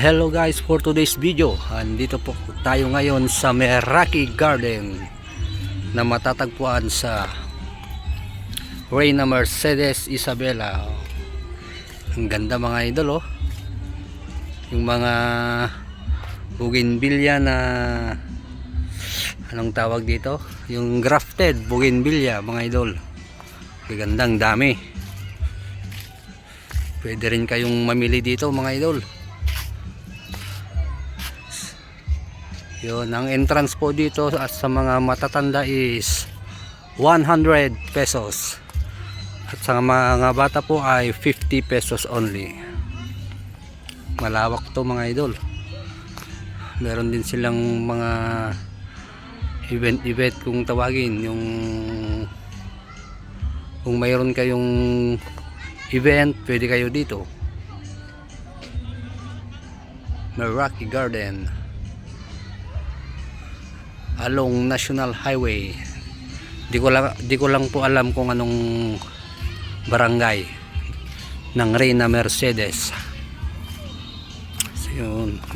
Hello guys, for today's video, andito po tayo ngayon sa Meraki Garden na matatagpuan sa Reyna Mercedes Isabela. Ang ganda mga idol oh. Yung mga bougainvillea na anong tawag dito? Yung grafted bougainvillea mga idol. Gandang dami. Pwede rin kayong mamili dito mga idol. Yun, ang entrance po dito at sa mga matatanda is 100 pesos. At sa mga bata po ay 50 pesos only. Malawak to mga idol. Meron din silang mga event kung tawagin, yung kung mayroon kayong event, pwede kayo dito. Meraki Garden along National Highway. Di ko lang po alam kung anong barangay ng Reyna Mercedes. So, yun.